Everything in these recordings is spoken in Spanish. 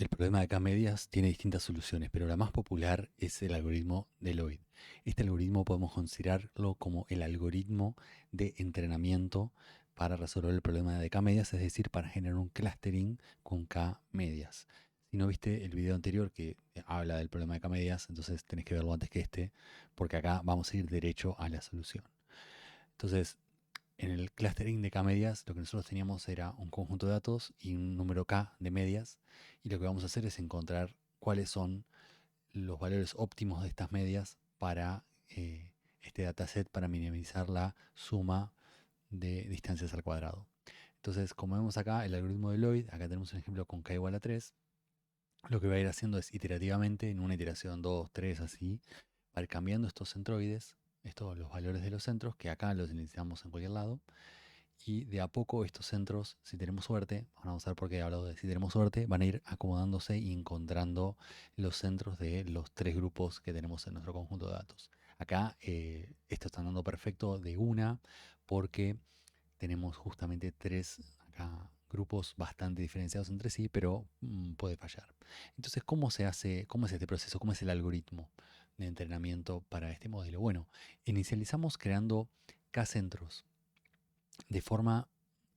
el problema de K-medias tiene distintas soluciones, pero la más popular es el algoritmo de Lloyd. Este algoritmo podemos considerarlo como el algoritmo de entrenamiento para resolver el problema de K-medias, es decir, para generar un clustering con K-medias. Si no viste el video anterior que habla del problema de K-medias, entonces tenés que verlo antes que este, porque acá vamos a ir derecho a la solución. Entonces, en el clustering de K-medias, lo que nosotros teníamos era un conjunto de datos y un número K de medias. Y lo que vamos a hacer es encontrar cuáles son los valores óptimos de estas medias para este dataset para minimizar la suma de distancias al cuadrado. Entonces, como vemos acá, el algoritmo de Lloyd, acá tenemos un ejemplo con K igual a 3. Lo que va a ir haciendo es iterativamente, en una iteración 2, 3, así, va a ir cambiando estos centroides, los valores de los centros, que acá los iniciamos en cualquier lado, y de a poco estos centros, si tenemos suerte, ahora vamos a ver por qué he hablado de si tenemos suerte, van a ir acomodándose y encontrando los centros de los tres grupos que tenemos en nuestro conjunto de datos. Acá esto está andando perfecto de una porque tenemos justamente tres acá grupos bastante diferenciados entre sí, pero puede fallar. Entonces, ¿cómo se hace, cómo es este proceso? ¿Cómo es el algoritmo de entrenamiento para este modelo? Bueno, inicializamos creando K centros de forma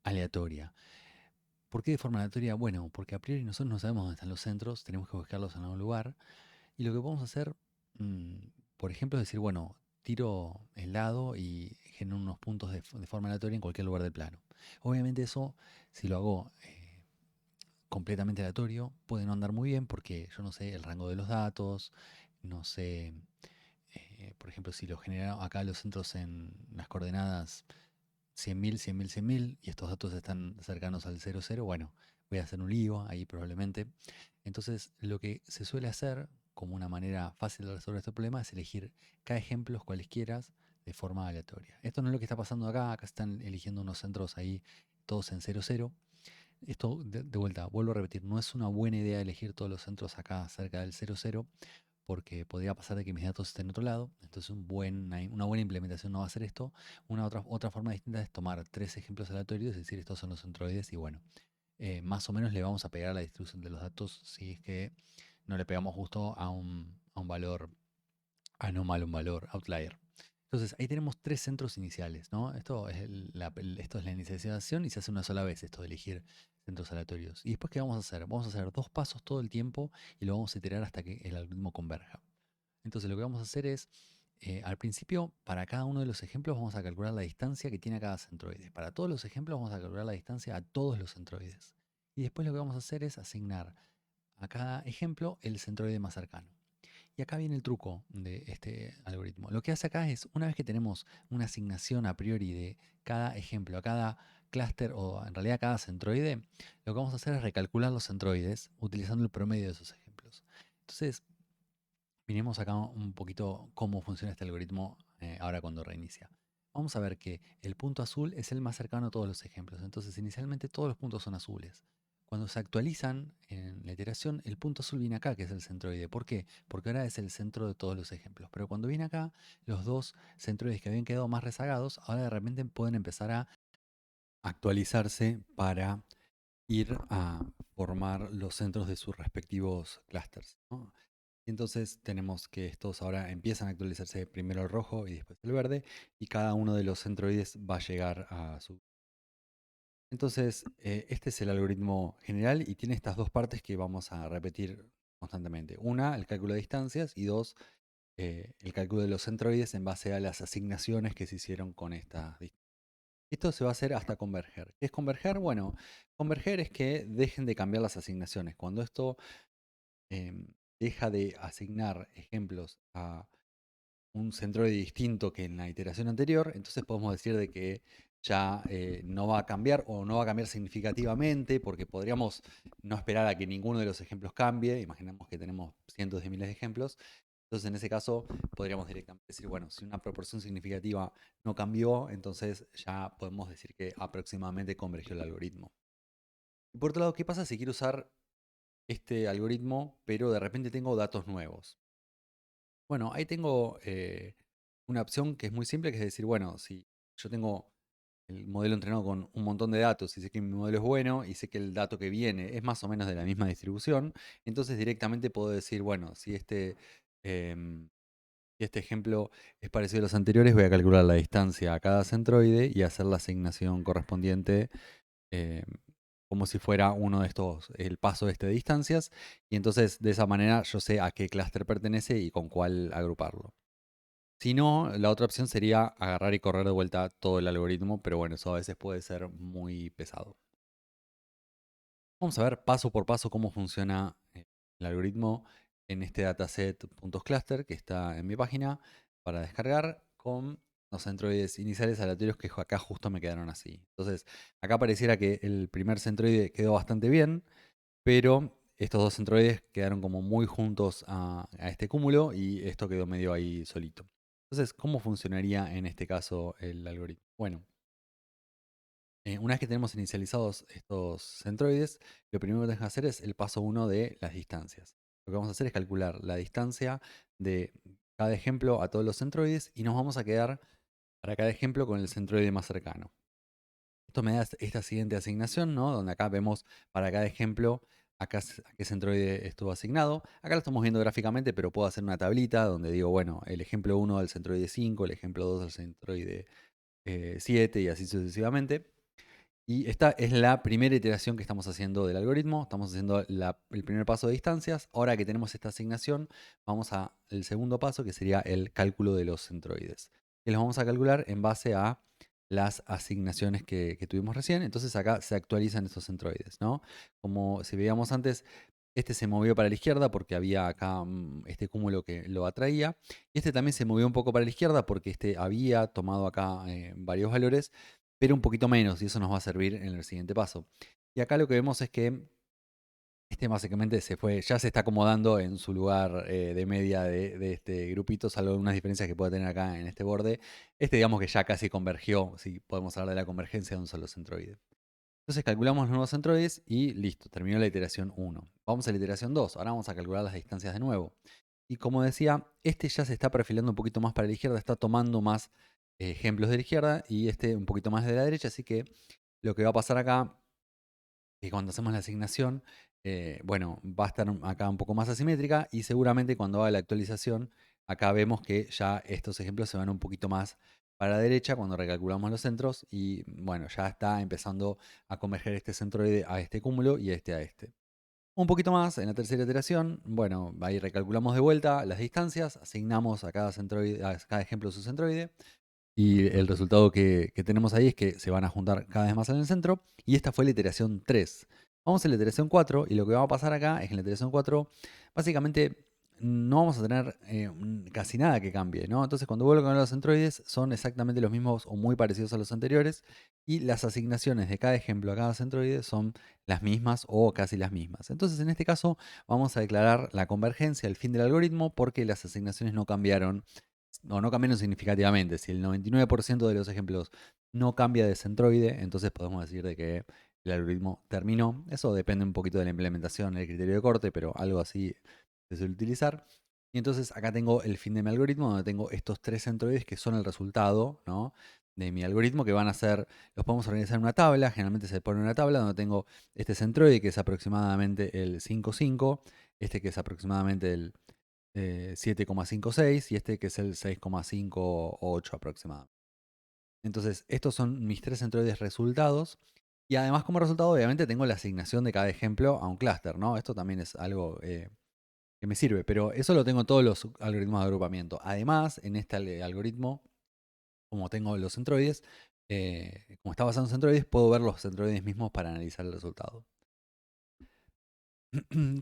aleatoria. ¿Por qué de forma aleatoria? Bueno, porque a priori nosotros no sabemos dónde están los centros, tenemos que buscarlos en algún lugar. Y lo que podemos hacer, mm, por ejemplo, es decir, bueno, tiro el dado y genero unos puntos de forma aleatoria en cualquier lugar del plano. Obviamente eso, si lo hago completamente aleatorio, puede no andar muy bien porque yo no sé el rango de los datos, no sé, por ejemplo, si lo genero acá los centros en las coordenadas 100.000, 100.000, 100.000 y estos datos están cercanos al 0,0, bueno, voy a hacer un lío ahí probablemente. Entonces, lo que se suele hacer como una manera fácil de resolver este problema es elegir cada ejemplo, cualesquiera, de forma aleatoria. Esto no es lo que está pasando acá, acá están eligiendo unos centros ahí todos en 0,0. Esto, de vuelta, vuelvo a repetir, no es una buena idea elegir todos los centros acá cerca del 0,0 porque podría pasar de que mis datos estén en otro lado. Entonces una buena implementación no va a ser esto. Una otra forma distinta es tomar tres ejemplos aleatorios, es decir, estos son los centroides y bueno, más o menos le vamos a pegar a la distribución de los datos si es que no le pegamos justo a un valor anómalo, un valor outlier. Entonces ahí tenemos tres centros iniciales, ¿no? Esto es la inicialización y se hace una sola vez, esto de elegir centros aleatorios. ¿Y después qué vamos a hacer? Vamos a hacer dos pasos todo el tiempo y lo vamos a iterar hasta que el algoritmo converja. Entonces lo que vamos a hacer es, al principio, para cada uno de los ejemplos vamos a calcular la distancia que tiene a cada centroide. Para todos los ejemplos vamos a calcular la distancia a todos los centroides. Y después lo que vamos a hacer es asignar a cada ejemplo el centroide más cercano. Y acá viene el truco de este algoritmo. Lo que hace acá es, una vez que tenemos una asignación a priori de cada ejemplo, a cada clúster o en realidad a cada centroide, lo que vamos a hacer es recalcular los centroides utilizando el promedio de esos ejemplos. Entonces, miremos acá un poquito cómo funciona este algoritmo ahora cuando reinicia. Vamos a ver que el punto azul es el más cercano a todos los ejemplos. Entonces, inicialmente todos los puntos son azules. Cuando se actualizan en la iteración, el punto azul viene acá, que es el centroide. ¿Por qué? Porque ahora es el centro de todos los ejemplos. Pero cuando viene acá, los dos centroides que habían quedado más rezagados, ahora de repente pueden empezar a actualizarse para ir a formar los centros de sus respectivos clústeres, ¿no? Y entonces tenemos que estos ahora empiezan a actualizarse primero el rojo y después el verde, y cada uno de los centroides va a llegar a su... Entonces, este es el algoritmo general y tiene estas dos partes que vamos a repetir constantemente. Una, el cálculo de distancias y dos, el cálculo de los centroides en base a las asignaciones que se hicieron con estas distancias. Esto se va a hacer hasta converger. ¿Qué es converger? Bueno, converger es que dejen de cambiar las asignaciones. Cuando esto em, deja de asignar ejemplos a un centroide distinto que en la iteración anterior, entonces podemos decir de que ya no va a cambiar o no va a cambiar significativamente, porque podríamos no esperar a que ninguno de los ejemplos cambie. Imaginemos que tenemos cientos de miles de ejemplos. Entonces, en ese caso, podríamos directamente decir, bueno, si una proporción significativa no cambió, entonces ya podemos decir que aproximadamente convergió el algoritmo. Y por otro lado, ¿qué pasa si quiero usar este algoritmo, pero de repente tengo datos nuevos? Bueno, ahí tengo una opción que es muy simple, que es decir, bueno, si yo tengo el modelo entrenado con un montón de datos y sé que mi modelo es bueno y sé que el dato que viene es más o menos de la misma distribución, entonces directamente puedo decir, bueno, em, si este ejemplo es parecido a los anteriores, voy a calcular la distancia a cada centroide y hacer la asignación correspondiente em, como si fuera uno de estos, el paso de distancias, y entonces de esa manera yo sé a qué clúster pertenece y con cuál agruparlo. Si no, la otra opción sería agarrar y correr de vuelta todo el algoritmo, pero bueno, eso a veces puede ser muy pesado. Vamos a ver paso por paso cómo funciona el algoritmo en este dataset .cluster que está en mi página para descargar con los centroides iniciales aleatorios que acá justo me quedaron así. Entonces, acá pareciera que el primer centroide quedó bastante bien, pero estos dos centroides quedaron como muy juntos a este cúmulo y esto quedó medio ahí solito. Entonces, ¿cómo funcionaría en este caso el algoritmo? Bueno, una vez que tenemos inicializados estos centroides, lo primero que tenemos que hacer es el paso 1 de las distancias. Lo que vamos a hacer es calcular la distancia de cada ejemplo a todos los centroides y nos vamos a quedar para cada ejemplo con el centroide más cercano. Esto me da esta siguiente asignación, ¿no? Donde acá vemos para cada ejemplo a qué centroide estuvo asignado. Acá lo estamos viendo gráficamente, pero puedo hacer una tablita donde digo, bueno, el ejemplo 1 al centroide 5, el ejemplo 2 al centroide 7 y así sucesivamente. Y esta es la primera iteración que estamos haciendo del algoritmo. Estamos haciendo el primer paso de distancias. Ahora que tenemos esta asignación, vamos al segundo paso, que sería el cálculo de los centroides. Y los vamos a calcular en base a las asignaciones que tuvimos recién. Entonces acá se actualizan estos centroides, ¿no? Como si veíamos antes, este se movió para la izquierda porque había acá este cúmulo que lo atraía. Y este también se movió un poco para la izquierda porque este había tomado acá varios valores, pero un poquito menos, y eso nos va a servir en el siguiente paso. Y acá lo que vemos es que este básicamente ya se está acomodando en su lugar de media de este grupito, salvo algunas diferencias que puede tener acá en este borde. Digamos que ya casi convergió, si podemos hablar de la convergencia de un solo centroide. Entonces calculamos los nuevos centroides y listo, terminó la iteración 1. Vamos a la iteración 2, ahora vamos a calcular las distancias de nuevo. Y como decía, ya se está perfilando un poquito más para la izquierda, está tomando más ejemplos de la izquierda y un poquito más de la derecha, así que lo que va a pasar acá es que cuando hacemos la asignación, bueno, va a estar acá un poco más asimétrica y seguramente cuando haga la actualización, acá vemos que ya estos ejemplos se van un poquito más para la derecha cuando recalculamos los centros y bueno, ya está empezando a converger este centroide a este cúmulo y este a este. Un poquito más en la tercera iteración, bueno, ahí recalculamos de vuelta las distancias, asignamos a cada centroide, a cada ejemplo su centroide, y el resultado que tenemos ahí es que se van a juntar cada vez más en el centro, y esta fue la iteración 3. Vamos a la iteración 4, y lo que va a pasar acá es que en la iteración 4, básicamente no vamos a tener casi nada que cambie, ¿no? Entonces cuando vuelvo con los centroides son exactamente los mismos o muy parecidos a los anteriores, y las asignaciones de cada ejemplo a cada centroide son las mismas o casi las mismas. Entonces en este caso vamos a declarar la convergencia, el fin del algoritmo, porque las asignaciones no cambiaron o no cambiaron significativamente. Si el 99% de los ejemplos no cambia de centroide, entonces podemos decir de que el algoritmo terminó. Eso depende un poquito de la implementación, del criterio de corte, pero algo así se suele utilizar. Y entonces acá tengo el fin de mi algoritmo, donde tengo estos tres centroides que son el resultado, ¿no?, de mi algoritmo, que van a ser, los podemos organizar en una tabla. Generalmente se pone en una tabla donde tengo este centroide que es aproximadamente el 5,5, este que es aproximadamente el 7,56 y este que es el 6,58 aproximadamente. Entonces, estos son mis tres centroides resultados. Y además, como resultado, obviamente tengo la asignación de cada ejemplo a un clúster, ¿no? Esto también es algo que me sirve, pero eso lo tengo en todos los algoritmos de agrupamiento. Además, en este algoritmo, como tengo los centroides, como está basado en centroides, puedo ver los centroides mismos para analizar el resultado.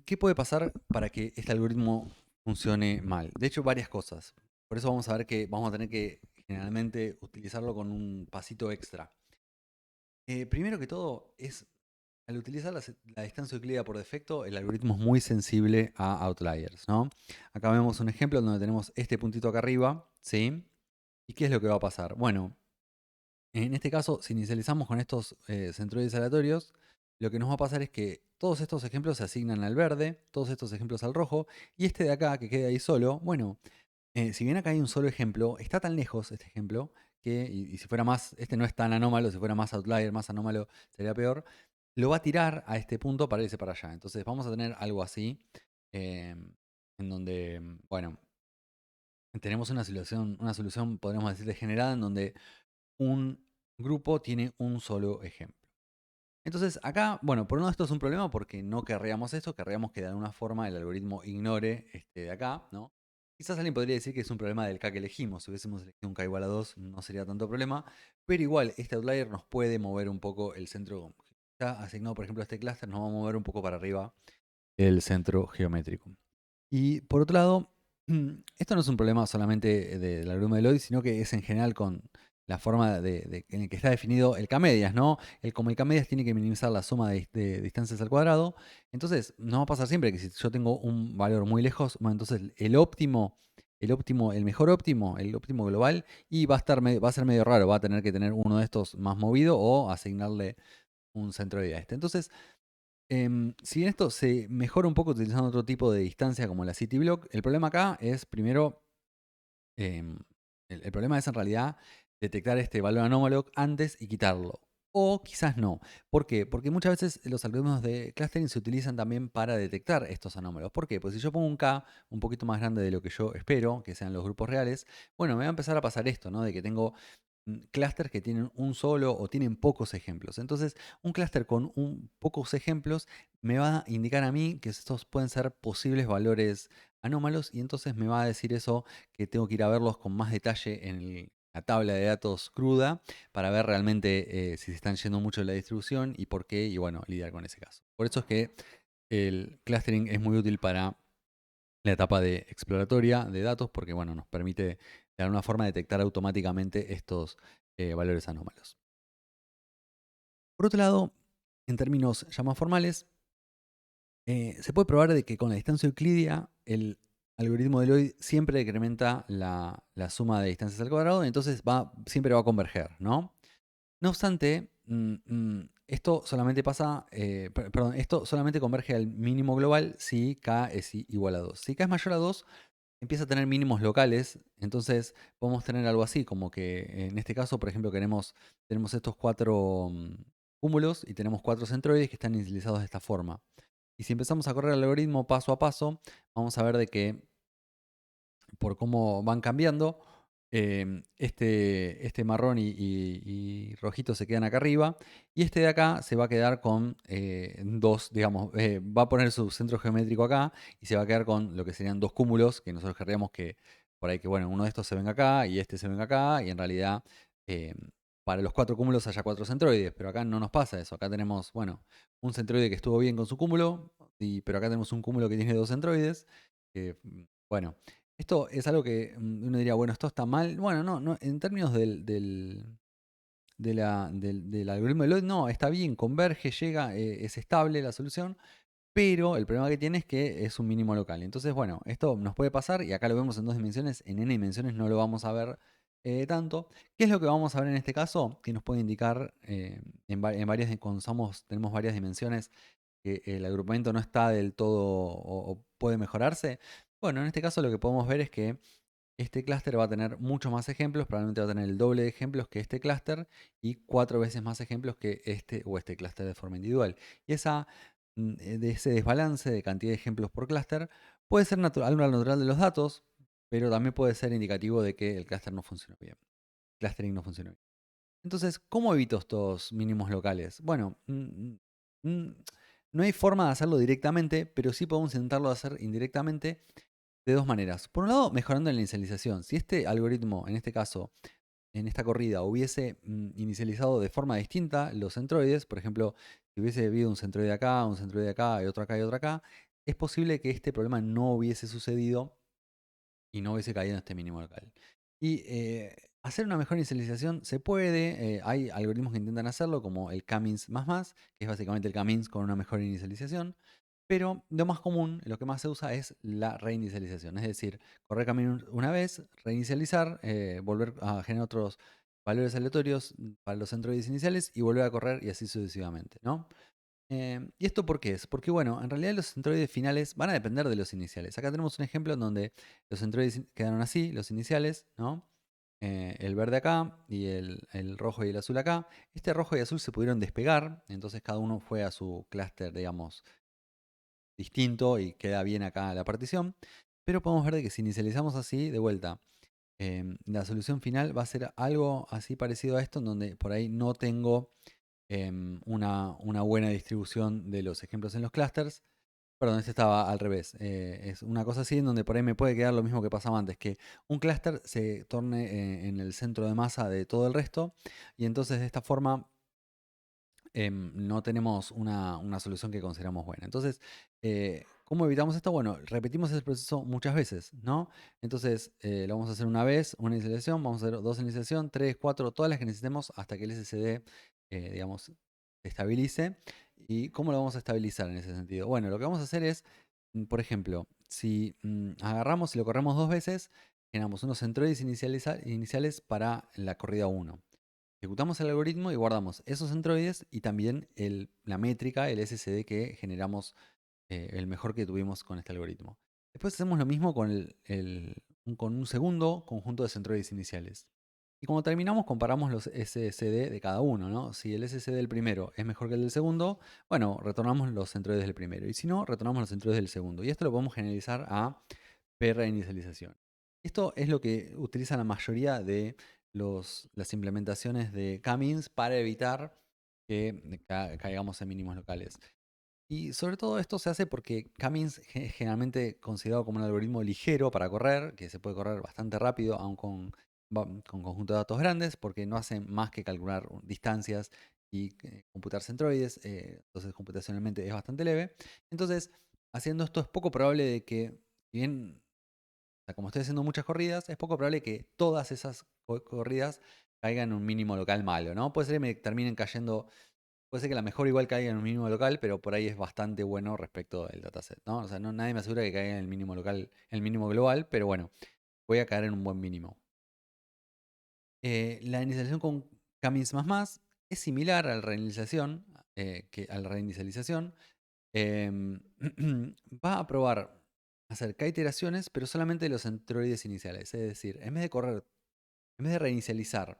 ¿Qué puede pasar para que este algoritmo funcione mal? De hecho, varias cosas. Por eso vamos a ver que vamos a tener que generalmente utilizarlo con un pasito extra. Primero que todo, al utilizar la distancia euclídea por defecto, el algoritmo es muy sensible a outliers, ¿no? Acá vemos un ejemplo donde tenemos este puntito acá arriba, ¿sí? ¿Y qué es lo que va a pasar? Bueno, en este caso, si inicializamos con estos centroides aleatorios, lo que nos va a pasar es que todos estos ejemplos se asignan al verde, todos estos ejemplos al rojo, y este de acá, que queda ahí solo, bueno, si bien acá hay un solo ejemplo, está tan lejos este ejemplo y si fuera más, este no es tan anómalo, si fuera más outlier, más anómalo, sería peor, lo va a tirar a este punto para irse para allá. Entonces vamos a tener algo así, en donde, bueno, tenemos una solución, podríamos decir, degenerada, en donde un grupo tiene un solo ejemplo. Entonces acá, bueno, por un lado esto es un problema porque no querríamos esto, querríamos que de alguna forma el algoritmo ignore este de acá, ¿no? Quizás alguien podría decir que es un problema del K que elegimos. Si hubiésemos elegido un K igual a 2 no sería tanto problema, pero igual este outlier nos puede mover un poco el centro. Ya asignado, por ejemplo, a este clúster, nos va a mover un poco para arriba el centro geométrico. Y por otro lado, esto no es un problema solamente del algoritmo de Lloyd, sino que es en general con la forma en el que está definido el K-medias, ¿no? Como el K-medias tiene que minimizar la suma de distancias al cuadrado, entonces no va a pasar siempre que si yo tengo un valor muy lejos, bueno, entonces el mejor óptimo, el óptimo global, y va a ser medio raro, va a tener que tener uno de estos más movido o asignarle un centroide a este. Entonces, si bien esto se mejora un poco utilizando otro tipo de distancia como la CityBlock, el problema acá es primero, em, el problema es en realidad detectar este valor anómalo antes y quitarlo. O quizás no. ¿Por qué? Porque muchas veces los algoritmos de clustering se utilizan también para detectar estos anómalos. ¿Por qué? Pues si yo pongo un K un poquito más grande de lo que yo espero, que sean los grupos reales, bueno, me va a empezar a pasar esto, ¿no? De que tengo clústeres que tienen un solo o tienen pocos ejemplos. Entonces, un clúster con pocos ejemplos me va a indicar a mí que estos pueden ser posibles valores anómalos y entonces me va a decir eso que tengo que ir a verlos con más detalle en la tabla de datos cruda para ver realmente si se están yendo mucho de la distribución y por qué y bueno, lidiar con ese caso. Por eso es que el clustering es muy útil para la etapa de exploratoria de datos porque bueno, nos permite de alguna forma detectar automáticamente estos valores anómalos. Por otro lado, en términos ya más formales, se puede probar de que con la distancia euclidia el algoritmo de Lloyd siempre decrementa la suma de distancias al cuadrado, entonces siempre va a converger, ¿no? No obstante, esto solamente pasa, perdón, esto solamente converge al mínimo global si K es igual a 2. Si K es mayor a 2, empieza a tener mínimos locales, entonces podemos tener algo así, como que en este caso, por ejemplo, tenemos estos 4 cúmulos y tenemos 4 centroides que están inicializados de esta forma. Y si empezamos a correr el algoritmo paso a paso, vamos a ver de que por cómo van cambiando, este marrón y rojito se quedan acá arriba, y este de acá se va a quedar con dos, digamos, va a poner su centro geométrico acá, y se va a quedar con lo que serían dos cúmulos, que nosotros querríamos que, por ahí que, bueno, uno de estos se venga acá, y este se venga acá, y en realidad, eh, para los 4 cúmulos haya 4 centroides, pero acá no nos pasa eso, acá tenemos, bueno, un centroide que estuvo bien con su cúmulo, pero acá tenemos un cúmulo que tiene 2 centroides, bueno, esto es algo que uno diría, bueno, esto está mal. Bueno, no, en términos del algoritmo de Lloyd, no, está bien, converge, llega, es estable la solución, pero el problema que tiene es que es un mínimo local. Entonces, bueno, esto nos puede pasar y acá lo vemos en 2 dimensiones, en n dimensiones no lo vamos a ver tanto. ¿Qué es lo que vamos a ver en este caso? Que nos puede indicar en varias, cuando tenemos varias dimensiones, que el agrupamiento no está del todo o puede mejorarse. Bueno, en este caso lo que podemos ver es que este clúster va a tener muchos más ejemplos, probablemente va a tener el doble de ejemplos que este clúster y 4 veces más ejemplos que este clúster de forma individual. Y de ese desbalance de cantidad de ejemplos por clúster puede ser algo natural de los datos, pero también puede ser indicativo de que el clúster no funciona bien. Clustering no funciona bien. Entonces, ¿cómo evito estos mínimos locales? Bueno, no hay forma de hacerlo directamente, pero sí podemos intentarlo hacer indirectamente de dos maneras. Por un lado, mejorando la inicialización. Si este algoritmo, en este caso, en esta corrida, hubiese inicializado de forma distinta los centroides, por ejemplo, si hubiese habido un centroide acá, un centroide acá, y otro acá y otro acá, es posible que este problema no hubiese sucedido y no hubiese caído en este mínimo local. Y hacer una mejor inicialización se puede, hay algoritmos que intentan hacerlo, como el K-means que es básicamente el K-means con una mejor inicialización. Pero lo más común, lo que más se usa es la reinicialización. Es decir, correr camino una vez, reinicializar, volver a generar otros valores aleatorios para los centroides iniciales y volver a correr y así sucesivamente, ¿no? ¿Y esto por qué es? Porque, bueno, en realidad los centroides finales van a depender de los iniciales. Acá tenemos un ejemplo en donde los centroides quedaron así, los iniciales, ¿no? el verde acá y el rojo y el azul acá. Este rojo y azul se pudieron despegar, entonces cada uno fue a su clúster, digamos, distinto y queda bien acá la partición. Pero podemos ver de que si inicializamos así, de vuelta, la solución final va a ser algo así parecido a esto, en donde por ahí no tengo una buena distribución de los ejemplos en los clusters. Perdón, este estaba al revés. Es una cosa así en donde por ahí me puede quedar lo mismo que pasaba antes, que un clúster se torne en el centro de masa de todo el resto, y entonces de esta forma no tenemos una solución que consideramos buena. Entonces, ¿cómo evitamos esto? Bueno, repetimos ese proceso muchas veces, ¿no? Entonces, lo vamos a hacer una vez, una inicialización, vamos a hacer dos inicialización, tres, cuatro, todas las que necesitemos hasta que el SSD, digamos, se estabilice. ¿Y cómo lo vamos a estabilizar en ese sentido? Bueno, lo que vamos a hacer es, por ejemplo, si agarramos y lo corremos dos veces, generamos unos centroides iniciales para la corrida 1. Ejecutamos el algoritmo y guardamos esos centroides y también la métrica, el SSD que generamos, el mejor que tuvimos con este algoritmo. Después hacemos lo mismo con un segundo conjunto de centroides iniciales. Y cuando terminamos comparamos los SSD de cada uno, ¿no? Si el SSD del primero es mejor que el del segundo, bueno, retornamos los centroides del primero. Y si no, retornamos los centroides del segundo. Y esto lo podemos generalizar a preinicialización. Esto es lo que utiliza la mayoría de las implementaciones de Camins para evitar que caigamos en mínimos locales. Y sobre todo esto se hace porque Camins es generalmente considerado como un algoritmo ligero para correr, que se puede correr bastante rápido, aun con conjuntos de datos grandes, porque no hace más que calcular distancias y computar centroides, entonces computacionalmente es bastante leve. Entonces, haciendo esto es poco probable de que, si bien, o sea, como estoy haciendo muchas corridas, es poco probable que todas esas corridas caigan en un mínimo local malo, ¿no? Puede ser que me terminen cayendo. Puede ser que la mejor igual caiga en un mínimo local, pero por ahí es bastante bueno respecto del dataset, ¿no? O sea, nadie me asegura que caiga en el mínimo local, en el mínimo global, pero bueno, voy a caer en un buen mínimo. La inicialización con Camins++ es similar a la reinicialización, em, va a probar hacer K iteraciones, pero solamente de los centroides iniciales. Es decir, en vez de reinicializar,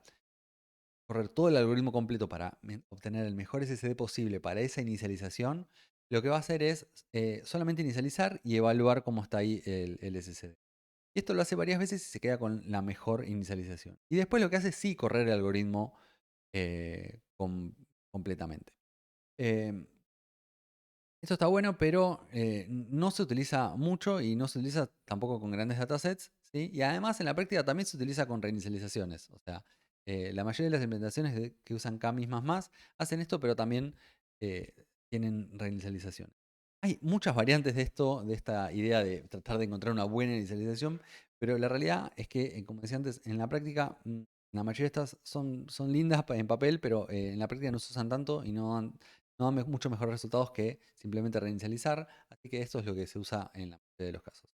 correr todo el algoritmo completo para obtener el mejor SSD posible para esa inicialización, lo que va a hacer es solamente inicializar y evaluar cómo está ahí el SSD. Y esto lo hace varias veces y se queda con la mejor inicialización. Y después lo que hace es sí correr el algoritmo completamente. Em, Esto está bueno, pero no se utiliza mucho y no se utiliza tampoco con grandes datasets, ¿sí? Y además en la práctica también se utiliza con reinicializaciones. O sea, la mayoría de las implementaciones que usan Camis++ hacen esto, pero también eh, tienen reinicializaciones. Hay muchas variantes de esto, de esta idea de tratar de encontrar una buena inicialización, pero la realidad es que, como decía antes, en la práctica la mayoría de estas son lindas en papel, pero en la práctica no se usan tanto y no da mucho mejores resultados que simplemente reinicializar, así que esto es lo que se usa en la mayoría de los casos.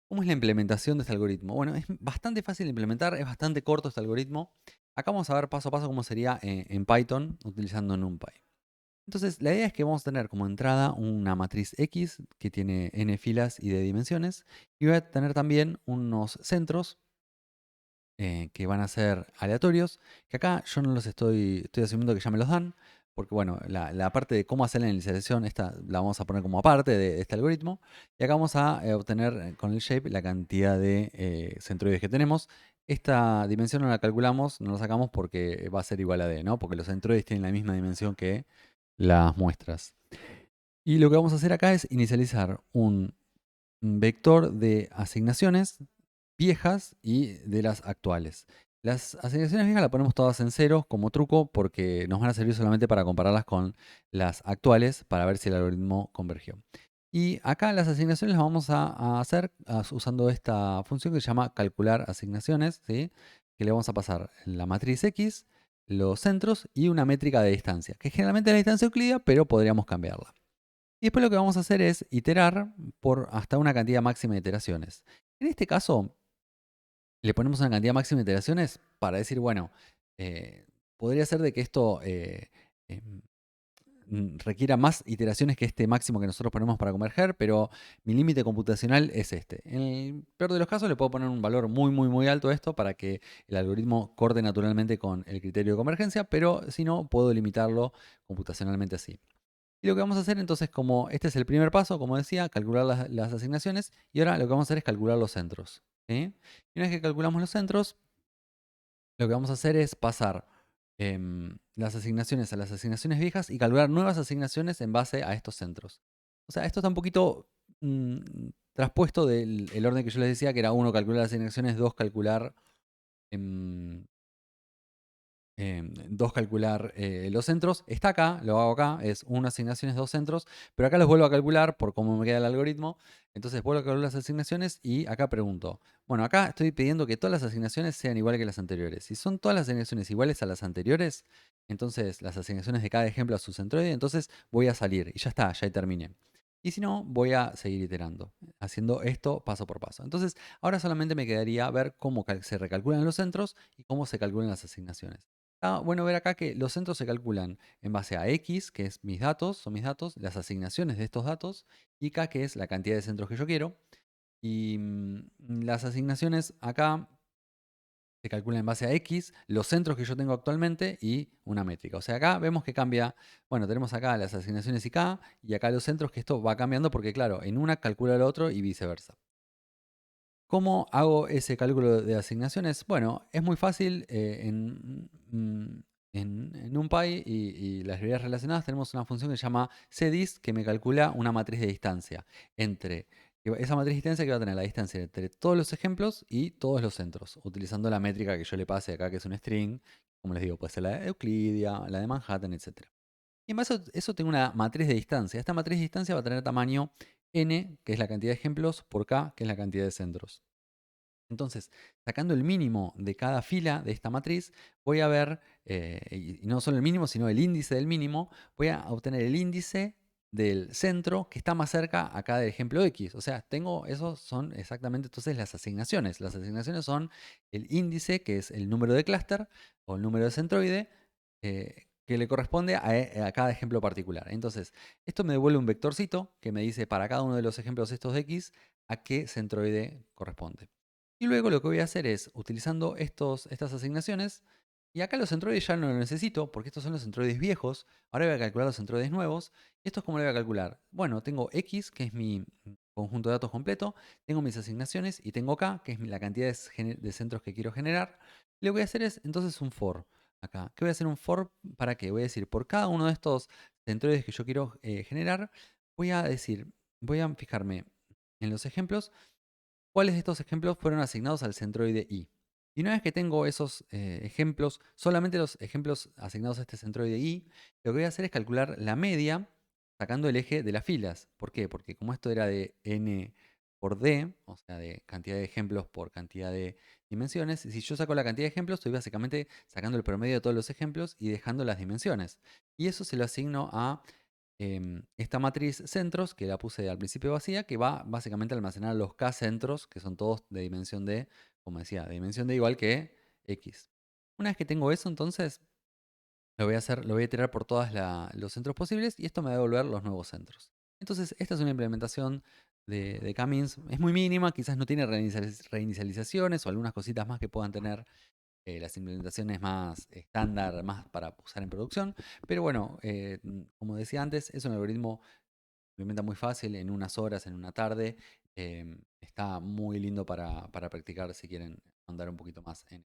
¿Cómo es la implementación de este algoritmo? Bueno, es bastante fácil de implementar, es bastante corto este algoritmo. Acá vamos a ver paso a paso cómo sería en Python utilizando NumPy. Entonces, la idea es que vamos a tener como entrada una matriz X que tiene n filas y de dimensiones, y voy a tener también unos centros que van a ser aleatorios, que acá yo no los estoy asumiendo que ya me los dan, porque bueno, la parte de cómo hacer la inicialización, esta la vamos a poner como aparte de este algoritmo, y acá vamos a obtener con el shape la cantidad de centroides que tenemos. Esta dimensión no la calculamos, no la sacamos porque va a ser igual a D, ¿no? Porque los centroides tienen la misma dimensión que las muestras. Y lo que vamos a hacer acá es inicializar un vector de asignaciones viejas y de las actuales. Las asignaciones viejas las ponemos todas en cero como truco porque nos van a servir solamente para compararlas con las actuales para ver si el algoritmo convergió. Y acá las asignaciones las vamos a hacer usando esta función que se llama calcular asignaciones, ¿sí? Que le vamos a pasar la matriz X, los centros y una métrica de distancia, que generalmente es la distancia euclídea, pero podríamos cambiarla. Y después lo que vamos a hacer es iterar por hasta una cantidad máxima de iteraciones. En este caso, le ponemos una cantidad máxima de iteraciones para decir, bueno, podría ser de que esto requiera más iteraciones que este máximo que nosotros ponemos para converger, pero mi límite computacional es este. En el peor de los casos le puedo poner un valor muy, muy, muy alto a esto para que el algoritmo corte naturalmente con el criterio de convergencia, pero si no, puedo limitarlo computacionalmente así. Y lo que vamos a hacer entonces, como este es el primer paso, como decía, calcular las asignaciones, y ahora lo que vamos a hacer es calcular los centros. ¿Sí? Y una vez que calculamos los centros, lo que vamos a hacer es pasar las asignaciones a las asignaciones viejas y calcular nuevas asignaciones en base a estos centros. O sea, esto está un poquito mm, traspuesto del el orden que yo les decía, que era uno calcular las asignaciones, em, dos calcular los centros. Está acá, lo hago acá, es una asignación es dos centros, pero acá los vuelvo a calcular por cómo me queda el algoritmo. Entonces vuelvo a calcular las asignaciones y acá pregunto. Bueno, acá estoy pidiendo que todas las asignaciones sean iguales que las anteriores. Si son todas las asignaciones iguales a las anteriores, entonces las asignaciones de cada ejemplo a su centroide, entonces voy a salir y ya está, ya terminé. Y si no, voy a seguir iterando, haciendo esto paso por paso. Entonces, ahora solamente me quedaría ver cómo se recalculan los centros y cómo se calculan las asignaciones. Está bueno ver acá que los centros se calculan en base a X, que es mis datos, son mis datos, las asignaciones de estos datos, y K, que es la cantidad de centros que yo quiero. Y las asignaciones acá se calculan en base a X, los centros que yo tengo actualmente y una métrica. O sea, acá vemos que cambia, bueno, tenemos acá las asignaciones y K, y acá los centros, que esto va cambiando porque, claro, en una calcula el otro y viceversa. ¿Cómo hago ese cálculo de asignaciones? Bueno, es muy fácil. En NumPy y las librerías relacionadas tenemos una función que se llama cdist, que me calcula una matriz de distancia entre esa matriz de distancia, que va a tener la distancia entre todos los ejemplos y todos los centros, utilizando la métrica que yo le pase acá, que es un string. Como les digo, puede ser la de Euclidia, la de Manhattan, etc. Y en base a eso tengo una matriz de distancia. Esta matriz de distancia va a tener tamaño n, que es la cantidad de ejemplos, por k, que es la cantidad de centros. Entonces, sacando el mínimo de cada fila de esta matriz, voy a ver, y no solo el mínimo, sino el índice del mínimo, voy a obtener el índice del centro que está más cerca acá del ejemplo X. O sea, esos son exactamente entonces las asignaciones. Las asignaciones son el índice, que es el número de clúster o el número de centroide, que le corresponde a cada ejemplo particular. Entonces, esto me devuelve un vectorcito que me dice para cada uno de los ejemplos estos de X a qué centroide corresponde. Y luego lo que voy a hacer es, utilizando estas asignaciones, y acá los centroides ya no los necesito, porque estos son los centroides viejos. Ahora voy a calcular los centroides nuevos. ¿Y esto es cómo lo voy a calcular? Bueno, tengo X, que es mi conjunto de datos completo, tengo mis asignaciones, y tengo K, que es la cantidad de centros que quiero generar. Y lo que voy a hacer es entonces un for acá. ¿Qué voy a hacer un for? ¿Para qué? Voy a decir, por cada uno de estos centroides que yo quiero generar, voy a fijarme en los ejemplos cuáles de estos ejemplos fueron asignados al centroide I. Y una vez que tengo esos ejemplos, solamente los ejemplos asignados a este centroide I, lo que voy a hacer es calcular la media sacando el eje de las filas. ¿Por qué? Porque como esto era de n por d, o sea, de cantidad de ejemplos por cantidad de dimensiones, si yo saco la cantidad de ejemplos, estoy básicamente sacando el promedio de todos los ejemplos y dejando las dimensiones. Y eso se lo asigno a esta matriz centros, que la puse al principio vacía, que va básicamente a almacenar los K centros, que son todos de dimensión D, como decía, de dimensión D igual que X. Una vez que tengo eso, entonces lo voy a iterar por todos los centros posibles y esto me va a devolver los nuevos centros. Entonces, esta es una implementación de K-means. Es muy mínima, quizás no tiene reinicializaciones o algunas cositas más que puedan tener las implementaciones más estándar, más para usar en producción. Pero bueno, como decía antes, es un algoritmo que implementa muy fácil, en unas horas, en una tarde. Está muy lindo para practicar si quieren andar un poquito más en